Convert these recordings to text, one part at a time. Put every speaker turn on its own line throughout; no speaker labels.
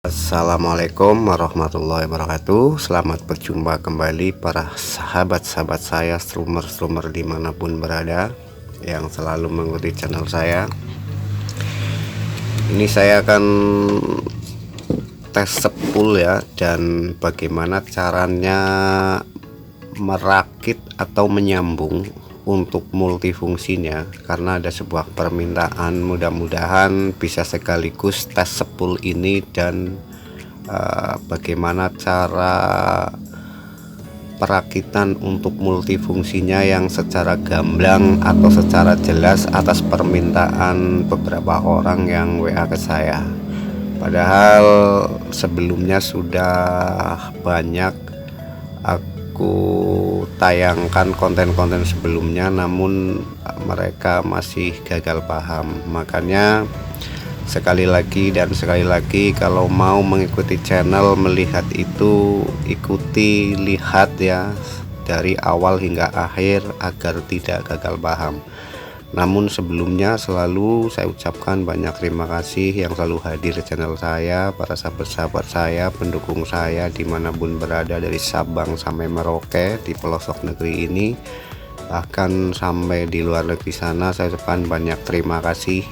Assalamualaikum warahmatullahi wabarakatuh. Selamat berjumpa kembali para sahabat-sahabat saya, streamer-streamer dimanapun berada yang selalu mengikuti channel saya. Ini saya akan tes sepul ya, dan bagaimana caranya merakit atau menyambung untuk multifungsinya, karena ada sebuah permintaan. Mudah-mudahan bisa sekaligus tes sepul ini dan bagaimana cara perakitan untuk multifungsinya yang secara gamblang atau secara jelas atas permintaan beberapa orang yang WA ke saya. Padahal sebelumnya sudah banyak aku tayangkan konten-konten sebelumnya, namun mereka masih gagal paham. Makanya sekali lagi, kalau mau mengikuti channel, melihat itu, ikuti, lihat ya dari awal hingga akhir agar tidak gagal paham. Namun sebelumnya selalu saya ucapkan banyak terima kasih yang selalu hadir di channel saya, para sahabat-sahabat saya, pendukung saya dimanapun berada, dari Sabang sampai Merauke di pelosok negeri ini, bahkan sampai di luar negeri sana. Saya ucapkan banyak terima kasih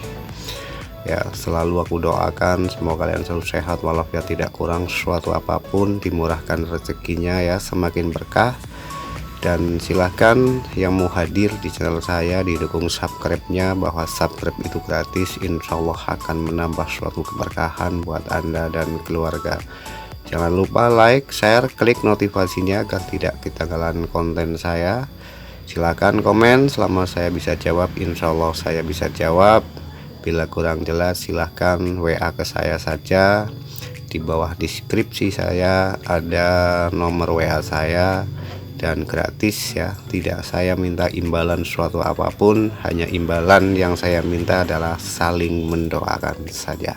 ya. Selalu aku doakan semoga kalian selalu sehat walafiat, tidak kurang suatu apapun, dimurahkan rezekinya ya, semakin berkah. Dan silahkan yang mau hadir di channel saya didukung subscribe-nya, bahwa subscribe itu gratis, insya Allah akan menambah suatu keberkahan buat Anda dan keluarga. Jangan lupa like, share, klik notifikasinya agar tidak ketinggalan konten saya. Silahkan komen, selama saya bisa jawab insya Allah saya bisa jawab. Bila kurang jelas silahkan WA ke saya saja. Di bawah deskripsi saya ada nomor WA saya, dan gratis ya, tidak saya minta imbalan suatu apapun, hanya imbalan yang saya minta adalah saling mendoakan saja.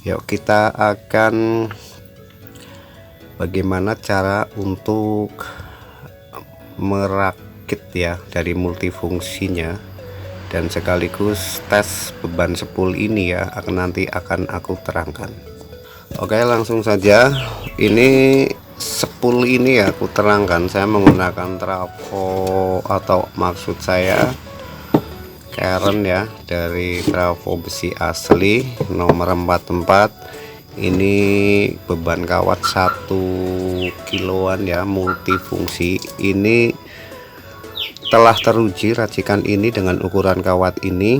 Yuk kita akan bagaimana cara untuk merakit ya dari multifungsinya, dan sekaligus tes beban sepul ini ya, nanti akan aku terangkan. Oke, langsung saja. Ini sepul ini ya aku terangkan, saya menggunakan trafo, atau maksud saya keren ya, dari trafo besi asli nomor 44. Ini beban kawat 1 kiloan ya, multifungsi. Ini telah teruji racikan ini dengan ukuran kawat ini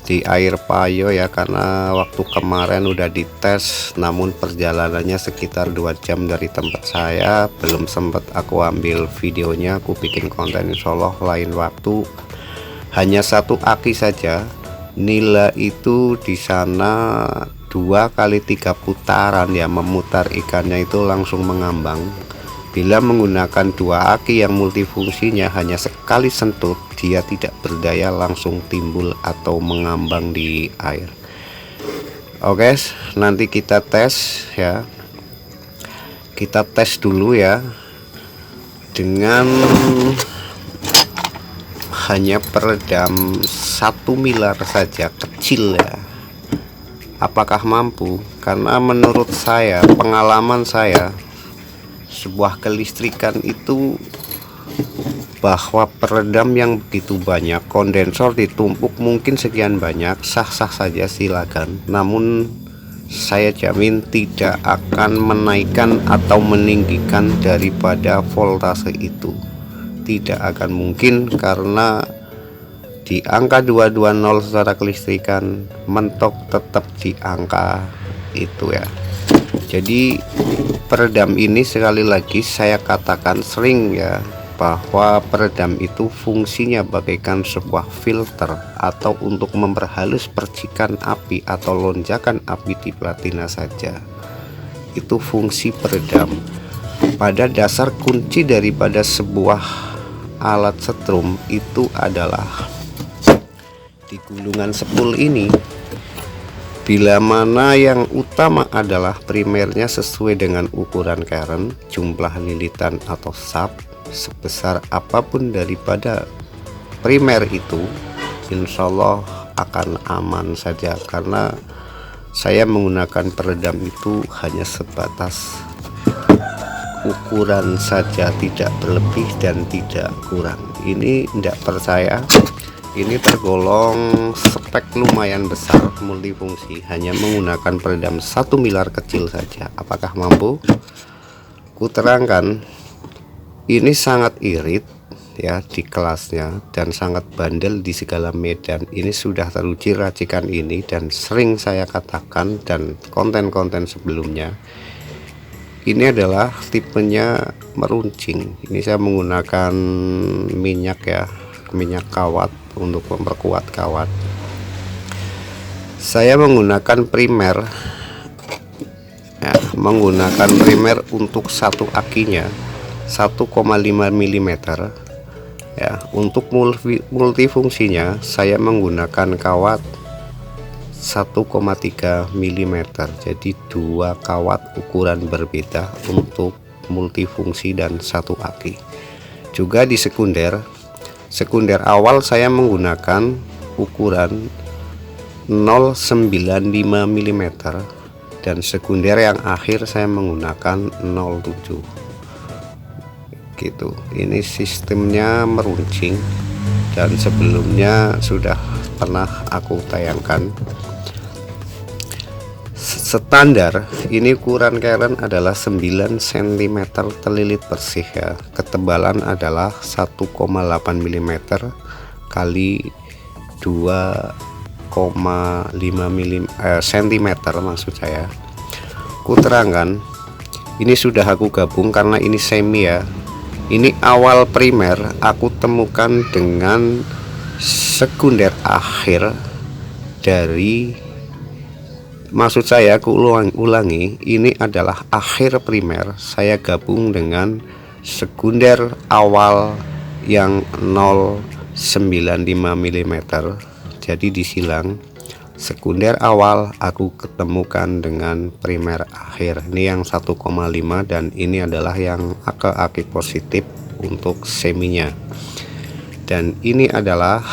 di air payo ya, karena waktu kemarin udah dites, namun perjalanannya sekitar 2 jam dari tempat saya, belum sempat aku ambil videonya. Aku bikin konten insyaallah lain waktu. Hanya 1 aki saja, nila itu di sana 2 kali 3 putaran ya, memutar ikannya itu langsung mengambang. Bila menggunakan 2 aki yang multifungsinya, hanya sekali sentuh dia tidak berdaya, langsung timbul atau mengambang di air. Oke, nanti kita tes ya. Kita tes dulu ya dengan hanya peredam 1 milar saja, kecil ya. Apakah mampu? Karena menurut saya, pengalaman saya, sebuah kelistrikan itu bahwa peredam yang begitu banyak, kondensor ditumpuk mungkin sekian banyak, sah-sah saja silakan, namun saya jamin tidak akan menaikkan atau meninggikan daripada voltase itu. Tidak akan mungkin, karena di angka 220 secara kelistrikan mentok tetap di angka itu ya. Jadi peredam ini sekali lagi saya katakan sering ya, bahwa peredam itu fungsinya bagaikan sebuah filter atau untuk memperhalus percikan api atau lonjakan api di platina saja. Itu fungsi peredam. Pada dasar kunci daripada sebuah alat setrum itu adalah di gulungan sepul ini. Bila mana yang utama adalah primernya sesuai dengan ukuran keren, jumlah lilitan atau sub sebesar apapun daripada primer itu, insya Allah akan aman saja. Karena saya menggunakan peredam itu hanya sebatas ukuran saja, tidak berlebih dan tidak kurang. Ini tidak percaya, ini tergolong spek lumayan besar, multifungsi, hanya menggunakan peredam 1 miliar kecil saja. Apakah mampu? Kuterangkan, ini sangat irit ya di kelasnya dan sangat bandel di segala medan. Ini sudah teruji racikan ini dan sering saya katakan, dan konten-konten sebelumnya ini adalah tipenya meruncing. Ini saya menggunakan minyak ya, minyak kawat untuk memperkuat kawat. Saya menggunakan primer ya, menggunakan primer untuk satu akinya 1,5 mm ya. Untuk multifungsinya saya menggunakan kawat 1,3 mm, jadi dua kawat ukuran berbeda untuk multifungsi dan satu aki. Juga di sekunder awal saya menggunakan ukuran 0,95 mm dan sekunder yang akhir saya menggunakan 0,7 gitu. Ini sistemnya meruncing dan sebelumnya sudah pernah aku tayangkan. Standar ini ukuran keren adalah 9 cm terlilit bersih ya. Ketebalan adalah 1,8 mm kali 2,5 cm maksud saya. Kuterangkan, ini sudah aku gabung karena ini semi ya. Ini awal primer aku temukan dengan sekunder akhir dari, maksud saya aku ulangi, ini adalah akhir primer saya gabung dengan sekunder awal yang 0,95 mm. Jadi disilang sekunder awal aku ketemukan dengan primer akhir. Ini yang 1,5 dan ini adalah yang aki positif untuk seminya. Dan ini adalah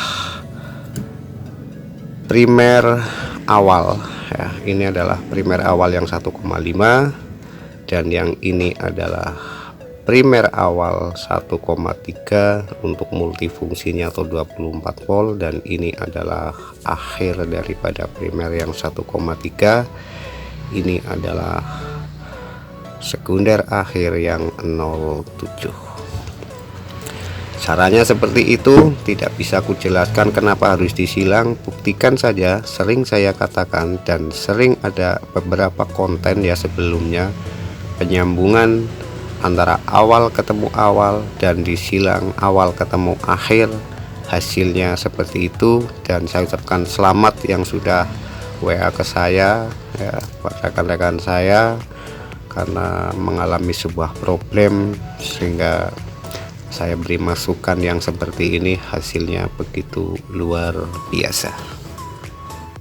primer awal ya. Ini adalah primer awal yang 1,5 dan yang ini adalah primer awal 1,3 untuk multifungsinya atau 24 volt, dan ini adalah akhir daripada primer yang 1,3. Ini adalah sekunder akhir yang 0,7. Caranya seperti itu, tidak bisa aku jelaskan kenapa harus disilang. Buktikan saja, sering saya katakan dan sering ada beberapa konten ya sebelumnya, penyambungan antara awal ketemu awal dan disilang awal ketemu akhir, hasilnya seperti itu. Dan saya ucapkan selamat yang sudah WA ke saya ya, rekan-rekan saya, karena mengalami sebuah problem sehingga saya beri masukan yang seperti ini, hasilnya begitu luar biasa.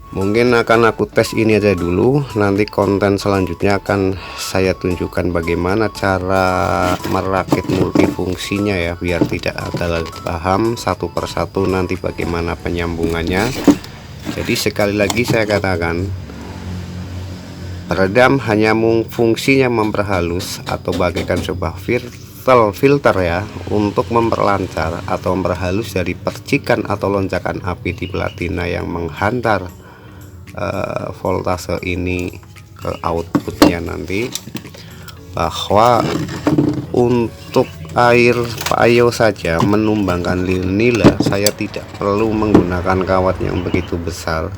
Mungkin akan aku tes ini aja dulu, nanti konten selanjutnya akan saya tunjukkan bagaimana cara merakit multifungsinya ya, biar tidak ada lagi paham satu persatu nanti bagaimana penyambungannya. Jadi sekali lagi saya katakan, peredam hanya fungsinya memperhalus atau bagaikan sebuah filter ya, untuk memperlancar atau memperhalus dari percikan atau lonjakan api di platina yang menghantar voltase ini ke outputnya nanti. Bahwa untuk air payo saja menumbangkan nilai, saya tidak perlu menggunakan kawat yang begitu besar.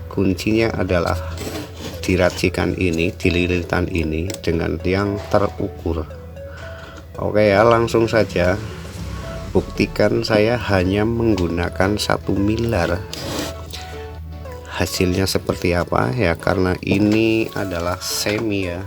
Kuncinya adalah di racikan ini, di lilitan ini dengan yang terukur. Oke ya, langsung saja buktikan saya hanya menggunakan 1 miliar. Hasilnya seperti apa ya, karena ini adalah semi ya.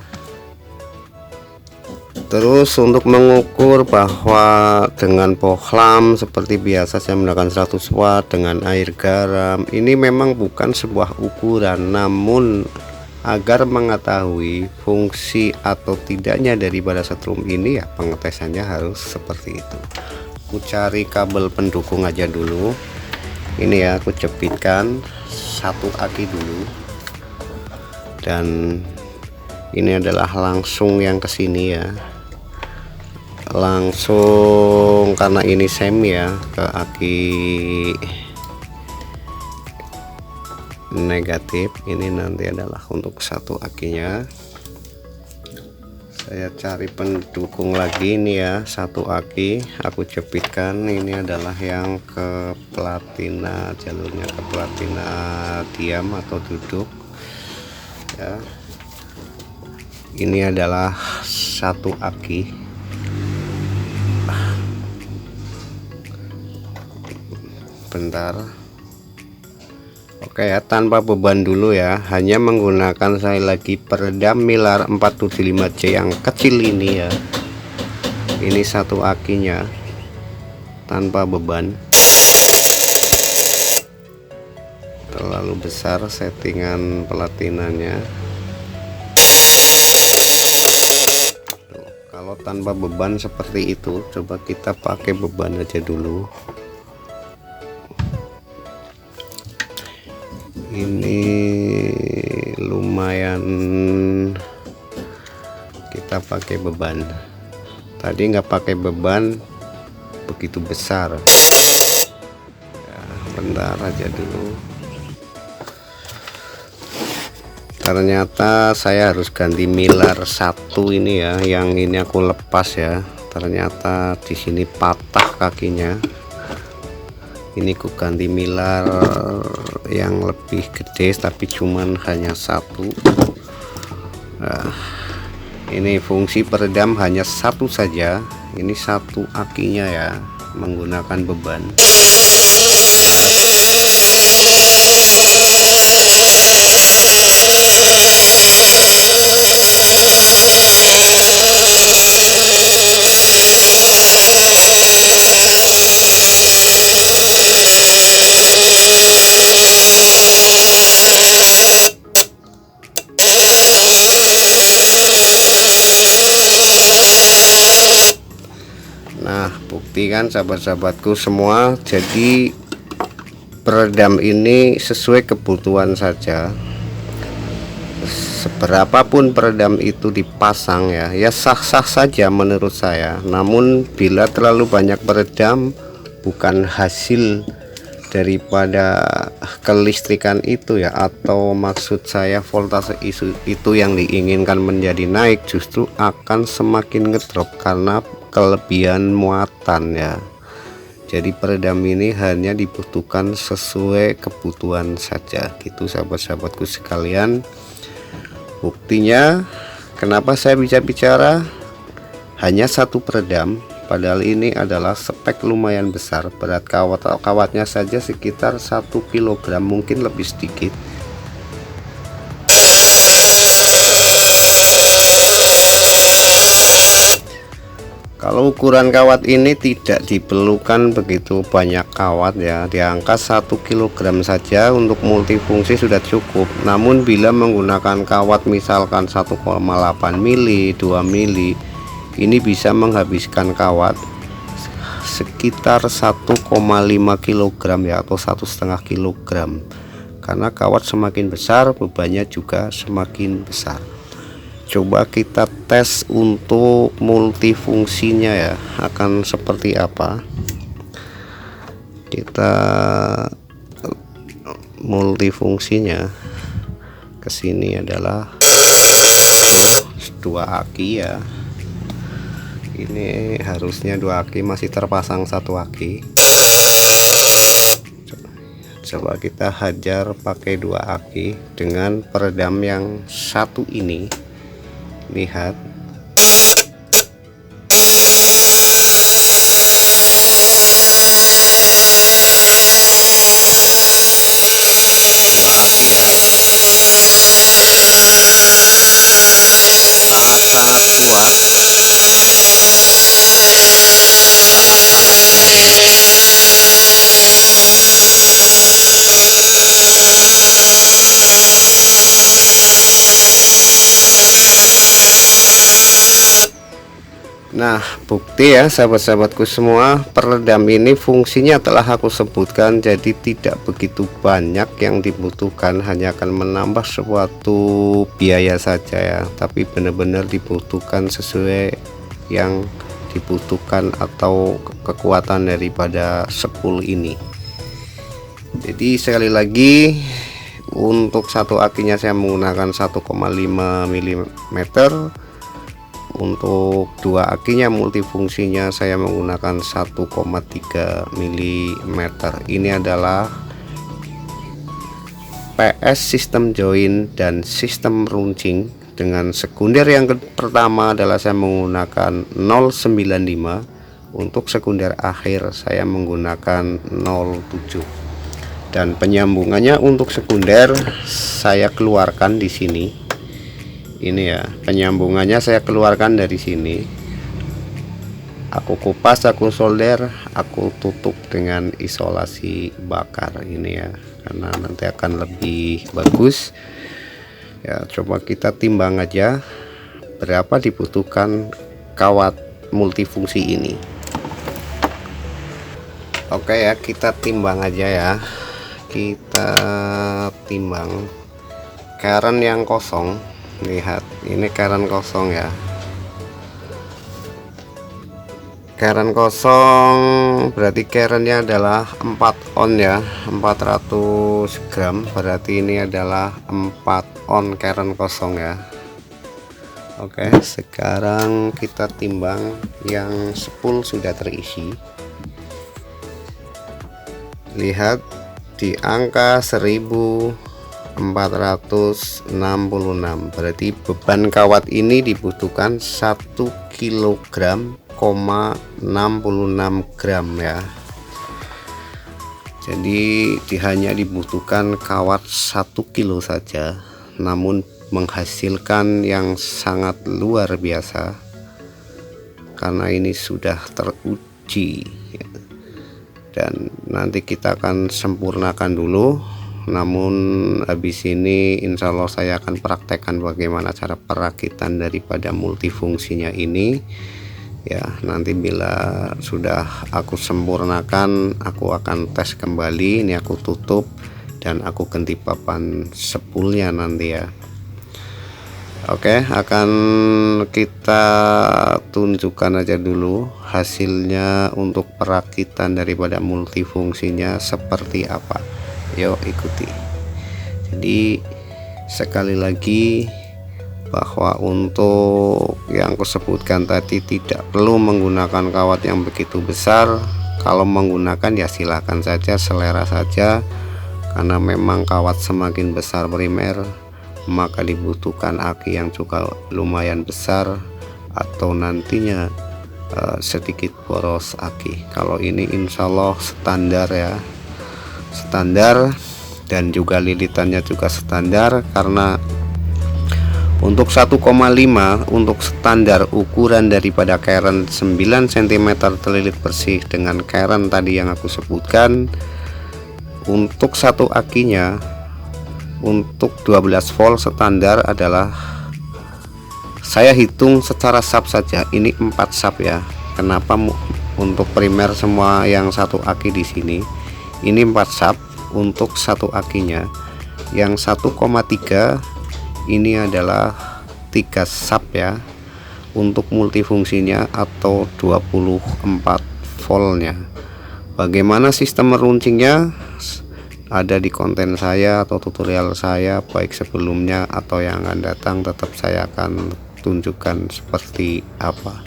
Terus untuk mengukur bahwa dengan pohlam seperti biasa saya menggunakan 100 watt dengan air garam, ini memang bukan sebuah ukuran, namun agar mengetahui fungsi atau tidaknya daripada setrum ini ya, pengetesannya harus seperti itu. Aku cari kabel pendukung aja dulu. Ini ya, aku jepitkan satu aki dulu. dan ini adalah langsung yang kesini ya, langsung karena ini semi ya ke aki negatif. Ini nanti adalah untuk satu akinya. Saya cari pendukung lagi ini ya, satu aki aku jepitkan. Ini adalah yang ke platina, jalurnya ke platina diam atau duduk ya. Ini adalah satu aki, bentar. Oke ya, tanpa beban dulu ya, hanya menggunakan saya lagi peredam Mylar 475C yang kecil ini ya. Ini satu akinya tanpa beban, terlalu besar settingan platinanya. Kalau tanpa beban seperti itu, coba kita pakai beban aja dulu. Ini lumayan, kita pakai beban. Tadi nggak pakai beban begitu besar ya, bentar aja dulu. Ternyata saya harus ganti Mylar satu ini ya, yang ini aku lepas ya. Ternyata di sini patah kakinya. Ini ku ganti Mylar yang lebih gede, tapi cuman hanya satu. Nah, ini fungsi peredam hanya satu saja. Ini satu akinya ya, menggunakan beban. Nah, buktikan sahabat-sahabatku semua, jadi peredam ini sesuai kebutuhan saja. Seberapapun peredam itu dipasang ya, ya sah-sah saja menurut saya. Namun bila terlalu banyak peredam, bukan hasil daripada kelistrikan itu ya, atau maksud saya voltase itu yang diinginkan menjadi naik, justru akan semakin ngedrop karena kelebihan muatan ya. Jadi peredam ini hanya dibutuhkan sesuai kebutuhan saja gitu sahabat-sahabatku sekalian. Buktinya kenapa saya bisa bicara hanya satu peredam, padahal ini adalah spek lumayan besar. Berat kawatnya saja sekitar 1 kg, mungkin lebih sedikit. Kalau ukuran kawat ini tidak diperlukan begitu banyak kawat ya, di angka 1 kg saja untuk multifungsi sudah cukup. Namun bila menggunakan kawat misalkan 1,8 mili, 2 mili, ini bisa menghabiskan kawat sekitar 1,5 kg ya, atau 1,5 kg, karena kawat semakin besar bebannya juga semakin besar. Coba kita tes untuk multifungsinya ya, akan seperti apa. Kita multifungsinya kesini adalah dua aki ya. Ini harusnya dua aki, masih terpasang satu aki. Coba kita hajar pakai dua aki dengan peredam yang satu ini. Lihat, sangat kuat. Nah, bukti ya sahabat-sahabatku semua, peredam ini fungsinya telah aku sebutkan, jadi tidak begitu banyak yang dibutuhkan, hanya akan menambah suatu biaya saja ya, tapi benar-benar dibutuhkan sesuai yang dibutuhkan atau kekuatan daripada spool ini. Jadi sekali lagi, untuk satu akinya saya menggunakan 1,5 mm, untuk dua akinya multifungsinya saya menggunakan 1,3 mm. Ini adalah PS sistem join dan sistem runcing. Dengan sekunder yang pertama adalah saya menggunakan 095, untuk sekunder akhir saya menggunakan 07, dan penyambungannya untuk sekunder saya keluarkan di sini. Ini ya, penyambungannya saya keluarkan dari sini, aku kupas, aku solder, aku tutup dengan isolasi bakar ini ya, karena nanti akan lebih bagus ya. Coba kita timbang aja berapa dibutuhkan kawat multifungsi ini. Oke ya, kita timbang aja ya, kita timbang karen yang kosong. Lihat, ini karen kosong ya, karen kosong berarti karennya adalah 4 on ya, 400 gram, berarti ini adalah 4 on karen kosong ya. Oke, sekarang kita timbang yang spool sudah terisi. Lihat di angka 1466, berarti beban kawat ini dibutuhkan 1 kg 66 gram ya. Jadi hanya dibutuhkan kawat 1 kilo saja, namun menghasilkan yang sangat luar biasa karena ini sudah teruji ya. Dan nanti kita akan sempurnakan dulu, namun habis ini insya Allah saya akan praktekkan bagaimana cara perakitan daripada multifungsinya ini ya. Nanti bila sudah aku sempurnakan, aku akan tes kembali. Ini aku tutup dan aku ganti papan spoolnya nanti ya. Oke, akan kita tunjukkan aja dulu hasilnya untuk perakitan daripada multifungsinya seperti apa. Yuk ikuti. Jadi sekali lagi, bahwa untuk yang aku sebutkan tadi tidak perlu menggunakan kawat yang begitu besar. Kalau menggunakan ya silahkan saja, selera saja, karena memang kawat semakin besar primer maka dibutuhkan aki yang juga lumayan besar, atau nantinya sedikit boros aki. Kalau ini insya Allah standar ya, standar, dan juga lilitannya juga standar, karena untuk 1,5 untuk standar ukuran daripada karen 9 cm terlilit bersih dengan karen tadi yang aku sebutkan, untuk satu akinya untuk 12 volt standar adalah, saya hitung secara sub saja, ini 4 sub ya. Kenapa untuk primer semua yang satu aki di sini ini 4 sub untuk satu akinya. Yang 1,3 ini adalah 3 sub ya untuk multifungsinya atau 24 voltnya. Bagaimana sistem meruncingnya ada di konten saya atau tutorial saya, baik sebelumnya atau yang akan datang, tetap saya akan tunjukkan seperti apa.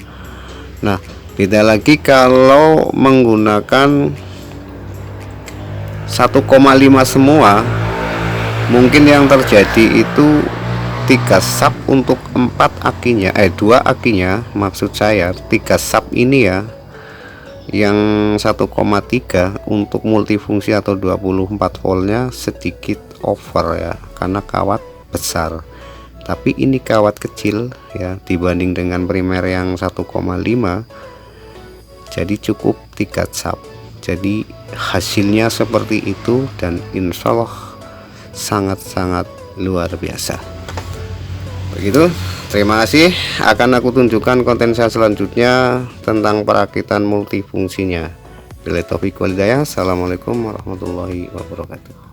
Nah, beda lagi kalau menggunakan 1,5 semua, mungkin yang terjadi itu 3 sub untuk 4 akinya, 2 akinya maksud saya, 3 sub ini ya, yang 1,3 untuk multifungsi atau 24 voltnya sedikit over ya, karena kawat besar. Tapi ini kawat kecil ya dibanding dengan primer yang 1,5, jadi cukup 3 sub. Jadi hasilnya seperti itu, dan insya Allah sangat-sangat luar biasa. Begitu. Terima kasih, akan aku tunjukkan konten saya selanjutnya tentang perakitan multifungsinya. Bila taufiq wal hidayah, assalamualaikum warahmatullahi wabarakatuh.